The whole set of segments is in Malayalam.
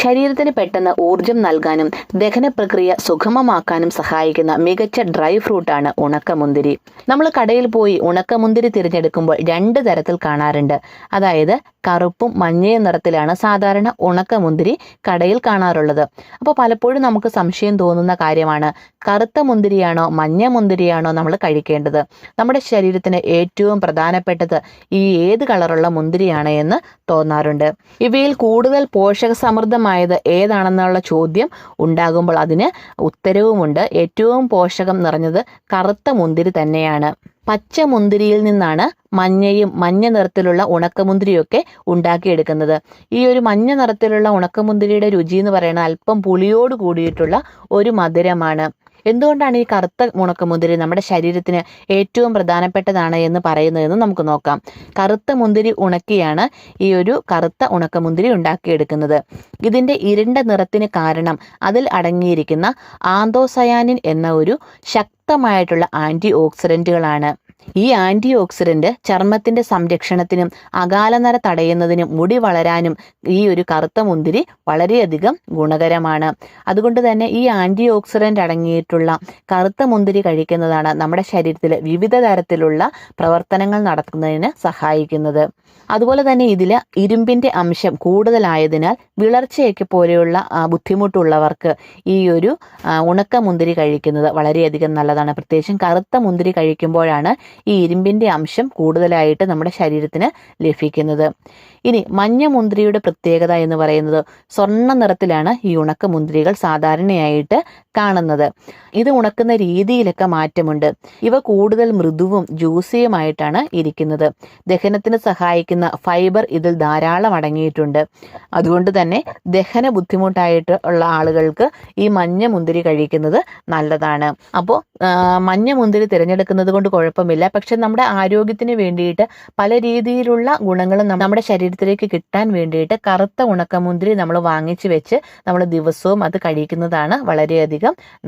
ശരീരത്തിന് പെട്ടെന്ന് ഊർജം നൽകാനും ദഹന പ്രക്രിയ സുഗമമാക്കാനും സഹായിക്കുന്ന മികച്ച ഡ്രൈ ഫ്രൂട്ടാണ് ഉണക്കമുന്തിരി. നമ്മൾ കടയിൽ പോയി ഉണക്കമുന്തിരി തിരഞ്ഞെടുക്കുമ്പോൾ 2 തരത്തിൽ കാണാറുണ്ട്. അതായത് കറുപ്പും മഞ്ഞയും നിറത്തിലാണ് സാധാരണ ഉണക്കമുന്തിരി കടയിൽ കാണാറുള്ളത്. അപ്പോൾ പലപ്പോഴും നമുക്ക് സംശയം തോന്നുന്ന കാര്യമാണ്, കറുത്ത മുന്തിരിയാണോ മഞ്ഞ മുന്തിരിയാണോ നമ്മൾ കഴിക്കേണ്ടത്? നമ്മുടെ ശരീരത്തിന് ഏറ്റവും പ്രധാനപ്പെട്ടത് ഈ ഏത് കളറുള്ള മുന്തിരിയാണ് എന്ന് തോന്നാറുണ്ട്. ഇവയിൽ കൂടുതൽ പോഷക സമൃദ്ധമായത് ഏതാണെന്നുള്ള ചോദ്യം ഉണ്ടാകുമ്പോൾ അതിന് ഉത്തരവുമുണ്ട്. ഏറ്റവും പോഷകം നിറഞ്ഞത് കറുത്ത മുന്തിരി തന്നെയാണ്. പച്ച മുന്തിരിയിൽ നിന്നാണ് മഞ്ഞയും മഞ്ഞ നിറത്തിലുള്ള ഉണക്കമുന്തിരിയൊക്കെ ഉണ്ടാക്കിയെടുക്കുന്നത്. ഈ ഒരു മഞ്ഞ നിറത്തിലുള്ള ഉണക്കമുന്തിരിയുടെ രുചി എന്ന് പറയുന്നത് അല്പം പുളിയോട് കൂടിയിട്ടുള്ള ഒരു മധുരമാണ്. എന്തുകൊണ്ടാണ് ഈ കറുത്ത ഉണക്കമുന്തിരി നമ്മുടെ ശരീരത്തിന് ഏറ്റവും പ്രധാനപ്പെട്ടതാണ് എന്ന് പറയുന്നതെന്ന് നമുക്ക് നോക്കാം. കറുത്ത മുന്തിരി ഉണക്കിയാണ് ഈ ഒരു കറുത്ത ഉണക്കമുന്തിരി ഉണ്ടാക്കിയെടുക്കുന്നത്. ഇതിൻ്റെ ഇരുണ്ട നിറത്തിന് കാരണം അതിൽ അടങ്ങിയിരിക്കുന്ന ആന്തോസയാനിൻ എന്ന ഒരു ശക്തമായിട്ടുള്ള ആൻറ്റി ഓക്സിഡൻറ്റുകളാണ്. ഈ ആൻറ്റി ഓക്സിഡന്റ് ചർമ്മത്തിന്റെ സംരക്ഷണത്തിനും അകാലനര തടയുന്നതിനും മുടി വളരാനും ഈ ഒരു കറുത്ത മുന്തിരി വളരെയധികം ഗുണകരമാണ്. അതുകൊണ്ട് തന്നെ ഈ ആൻറ്റി ഓക്സിഡന്റ് അടങ്ങിയിട്ടുള്ള കറുത്ത മുന്തിരി കഴിക്കുന്നതാണ് നമ്മുടെ ശരീരത്തിൽ വിവിധ തരത്തിലുള്ള പ്രവർത്തനങ്ങൾ നടത്തുന്നതിന് സഹായിക്കുന്നത്. അതുപോലെ തന്നെ ഇതിൽ ഇരുമ്പിന്റെ അംശം കൂടുതലായതിനാൽ വിളർച്ചയൊക്കെ പോലെയുള്ള ബുദ്ധിമുട്ടുള്ളവർക്ക് ഈ ഒരു ഉണക്കമുന്തിരി കഴിക്കുന്നത് വളരെയധികം നല്ലതാണ്. പ്രത്യേകിച്ചും കറുത്ത മുന്തിരി കഴിക്കുമ്പോഴാണ് ഈ ഇരുമ്പിന്റെ അംശം കൂടുതലായിട്ട് നമ്മുടെ ശരീരത്തിന് ലഭിക്കുന്നത്. ഇനി മഞ്ഞ മുന്തിരിയുടെ പ്രത്യേകത എന്ന് പറയുന്നത് സ്വർണ്ണ നിറത്തിലാണ് ഈ ഉണക്കമുന്തിരികൾ സാധാരണയായിട്ട് കാണുന്നത്. ഇത് ഉണക്കുന്ന രീതിയിലൊക്കെ മാറ്റമുണ്ട്. ഇവ കൂടുതൽ മൃദുവും ജ്യൂസിയുമായിട്ടാണ് ഇരിക്കുന്നത്. ദഹനത്തിന് സഹായിക്കുന്ന ഫൈബർ ഇതിൽ ധാരാളം അടങ്ങിയിട്ടുണ്ട്. അതുകൊണ്ട് തന്നെ ദഹന ബുദ്ധിമുട്ടായിട്ട് ഉള്ള ആളുകൾക്ക് ഈ മഞ്ഞ മുന്തിരി കഴിക്കുന്നത് നല്ലതാണ്. അപ്പോൾ മഞ്ഞ മുന്തിരി തിരഞ്ഞെടുക്കുന്നത് കൊണ്ട് കുഴപ്പമില്ല. പക്ഷെ നമ്മുടെ ആരോഗ്യത്തിന് വേണ്ടിയിട്ട് പല രീതിയിലുള്ള ഗുണങ്ങളും നമ്മുടെ ശരീരത്തിലേക്ക് കിട്ടാൻ വേണ്ടിയിട്ട് കറുത്ത ഉണക്കമുന്തിരി നമ്മൾ വാങ്ങിച്ചു വെച്ച് നമ്മൾ ദിവസവും അത് കഴിക്കുന്നതാണ് വളരെയധികം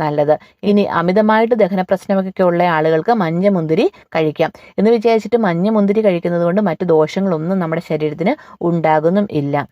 നല്ലത്. ഇനി അമിതമായിട്ട് ദഹന പ്രശ്നമൊക്കെ ഉള്ള ആളുകൾക്ക് മഞ്ഞ മുന്തിരി കഴിക്കാം എന്ന് വിചാരിച്ചിട്ട് മഞ്ഞ മുന്തിരി കഴിക്കുന്നത് കൊണ്ട് മറ്റു ദോഷങ്ങളൊന്നും നമ്മുടെ ശരീരത്തിന് ഉണ്ടാകുന്നും ഇല്ല.